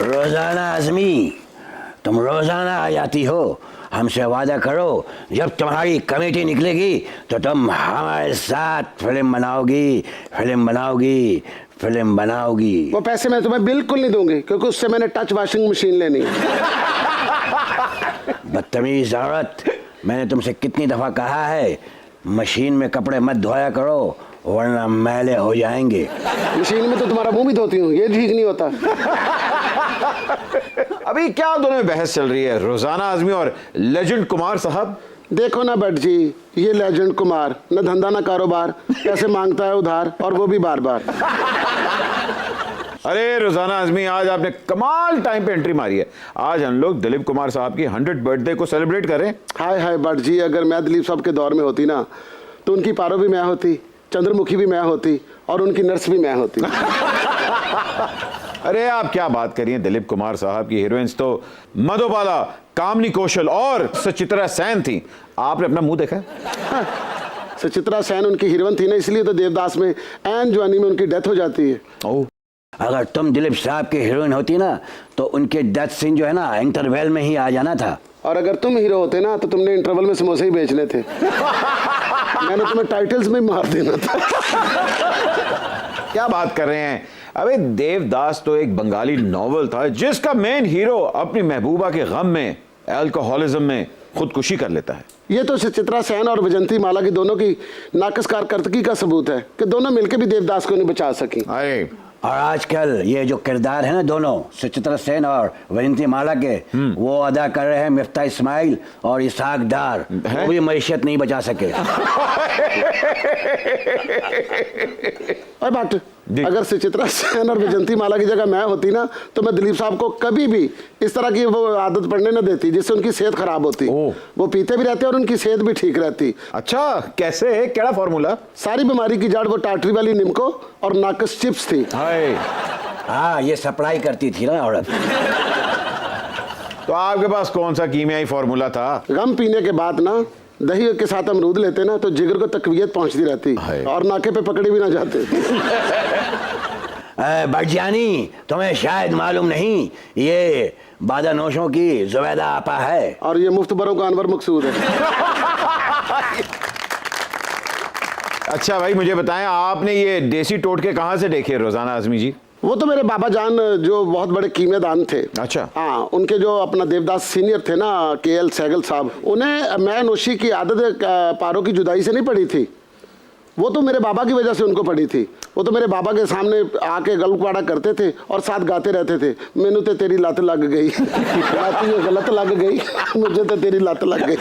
रोजाना आजमी, तुम रोजाना आ जाती हो। हमसे वादा करो, जब तुम्हारी कमेटी निकलेगी तो तुम हमारे साथ फिल्म बनाओगी, फिल्म बनाओगी, फिल्म बनाओगी। वो पैसे मैं तुम्हें बिल्कुल नहीं दूंगी, क्योंकि उससे मैंने टच वॉशिंग मशीन लेनी। बदतमीज औरत, मैंने तुमसे कितनी दफा कहा है मशीन में कपड़े मत धोया करो, वरना मैले हो जाएंगे। मशीन में तो तुम्हारा मुंह भी धोती हूँ, ये ठीक नहीं होता। अभी क्या दोनों में बहस चल रही है, रोजाना आजमी और लेजेंड कुमार साहब? देखो ना भट्ट जी, ये लेजेंड कुमार न धंधा ना कारोबार, कैसे मांगता है उधार, और वो भी बार बार। अरे रोजाना आजमी, आज आपने कमाल टाइम पे एंट्री मारी है। आज हम लोग दिलीप कुमार साहब की 100th बर्थडे को सेलिब्रेट करें। हाय हाय भट्ट जी, अगर मैं दिलीप साहब के दौर में होती ना, तो उनकी पारो भी मैं होती, चंद्रमुखी भी मैं होती, और उनकी नर्स भी मैं होती। अरे आप क्या बात करिए, दिलीप कुमार साहब की हीरोइंस तो मधुबाला, कामनी कौशल और सचित्रा सेन थी। आपने अपना मुंह देखा? सचित्रा सेन उनकी हीरोइन थी ना, इसलिए तो देवदास में एन जवानी में उनकी डेथ हो जाती है। ओह, अगर तुम दिलीप साहब की हीरोइन होती ना, तो उनके डेथ सीन जो है ना, इंटरवल में ही आ जाना था। और अगर तुम हीरो होते ना, तो तुमने इंटरवल में समोसे ही बेचने थे। मैंने तुम्हें टाइटल्स में मार देना था। क्या बात कर रहे हैं? अबे देवदास तो एक बंगाली नॉवल था जिसका मेन हीरो अपनी महबूबा के गम में, अल्कोहलिज्म में खुदकुशी कर लेता है। ये तो सचित्रा सेन और वैजंती माला की दोनों की नाकस कारकर्दगी का सबूत है कि दोनों मिलकर भी देवदास को नहीं बचा सकी। अरे और आजकल ये जो किरदार है ना, दोनों सचित्रा सेन और वैजंती माला के, वो अदा कर रहे हैं मिफ्ता इस्माइल और इसाक डार। वो भी मैशियत नहीं बचा सके। और बात, अगर सचित्रा सेन और वैजंती माला की जगह मैं होती ना, तो मैं दिलीप साहब को कभी भी इस तरह की वो आदत पड़ने न देती जिससे उनकी सेहत खराब होती। वो पीते भी रहते और उनकी सेहत भी ठीक रहती। अच्छा, कैसे? क्या फॉर्मूला? सारी बीमारी की जड़ वो टाटरी वाली निमको और नाकस चिप्स थी। हाँ, ये सप्लाई करती थी ना औरत। तो आपके पास कौन सा कीमियाई फॉर्मूला था? गम पीने के बाद ना दही के साथ अमरूद लेते ना, तो जिगर को तकवीयत पहुंचती रहती और नाके पे पकड़े भी ना जाते। बड़जानी, तुम्हें शायद मालूम नहीं, ये बादानोशों की जुबैदा आपा है। और ये मुफ्त बरों का अनवर मकसूद है। अच्छा भाई, मुझे बताएं, आपने ये देसी टोटके कहाँ से देखे रोजाना आजमी जी? वो तो मेरे बाबा जान जो बहुत बड़े कीमियादान थे। अच्छा। हाँ, उनके जो अपना देवदास सीनियर थे ना, KL सहगल साहब, उन्हें मैं नोशी की आदत पारों की जुदाई से नहीं पड़ी थी, वो तो मेरे बाबा की वजह से उनको पड़ी थी। वो तो मेरे बाबा के सामने आके गलपाड़ा करते थे और साथ गाते रहते थे, मैनू तो तेरी लत लग गई, गलत लग गई, मुझे तो तेरी लत लग गई।